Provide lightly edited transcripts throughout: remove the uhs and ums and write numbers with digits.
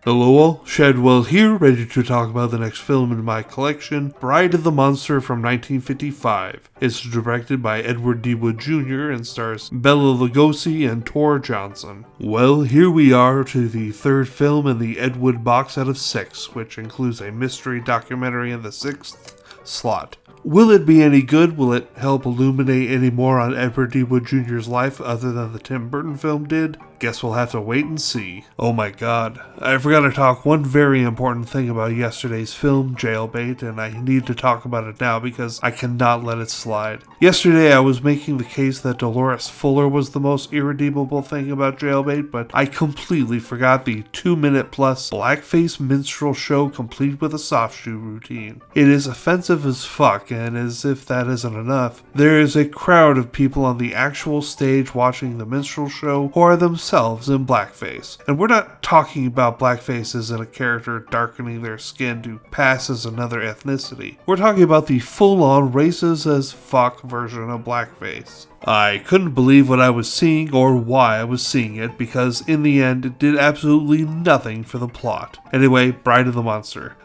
Hello all, Shadwell here, ready to talk about the next film in my collection, Bride of the Monster from 1955. It's directed by Edward D. Wood Jr. and stars Bela Lugosi and Tor Johnson. Well, here we are to the third film in the Ed Wood box out of 6, which includes a mystery documentary in the 6th slot. Will it be any good? Will it help illuminate any more on Edward D. Wood Jr.'s life other than the Tim Burton film did? Guess we'll have to wait and see. Oh my god, I forgot to talk one very important thing about yesterday's film, Jailbait, and I need to talk about it now because I cannot let it slide. Yesterday I was making the case that Dolores Fuller was the most irredeemable thing about Jailbait, but I completely forgot the 2-minute plus blackface minstrel show complete with a soft shoe routine. It is offensive as fuck, and as if that isn't enough, there is a crowd of people on the actual stage watching the minstrel show who are themselves in blackface. And we're not talking about blackface as in a character darkening their skin to pass as another ethnicity. We're talking about the full-on racist as fuck version of blackface. I couldn't believe what I was seeing or why I was seeing it, because in the end it did absolutely nothing for the plot. Anyway, Bride of the Monster.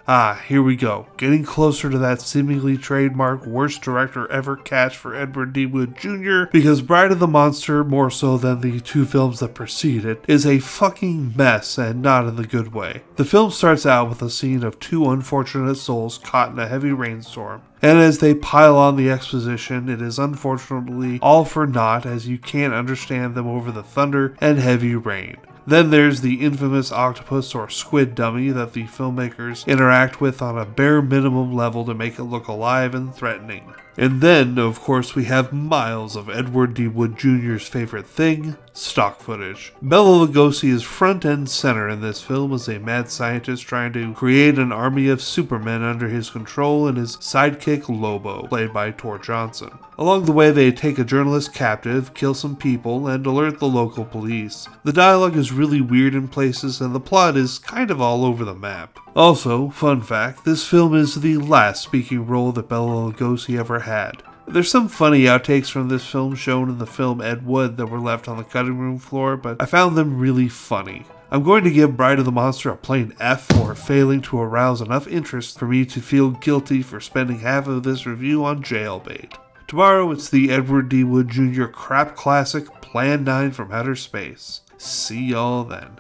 Here we go. Getting closer to that seemingly trademark worst director ever catch for Edward D. Wood Jr., because Bride of the Monster, more so than the two films that precede it, is a fucking mess, and not in the good way. The film starts out with a scene of two unfortunate souls caught in a heavy rainstorm. And as they pile on the exposition, it is unfortunately all for naught, as you can't understand them over the thunder and heavy rain. Then there's the infamous octopus or squid dummy that the filmmakers interact with on a bare minimum level to make it look alive and threatening. And then, of course, we have miles of Edward D. Wood Jr.'s favorite thing, stock footage. Bela Lugosi is front and center in this film as a mad scientist trying to create an army of supermen under his control and his sidekick Lobo, played by Tor Johnson. Along the way, they take a journalist captive, kill some people, and alert the local police. The dialogue is really weird in places, and the plot is kind of all over the map. Also, fun fact, this film is the last speaking role that Bela Lugosi ever had. There's some funny outtakes from this film shown in the film Ed Wood that were left on the cutting room floor, but I found them really funny. I'm going to give Bride of the Monster a plain F for failing to arouse enough interest for me to feel guilty for spending half of this review on Jailbait. Tomorrow it's the Edward D. Wood Jr. crap classic Plan 9 from Outer Space. See y'all then.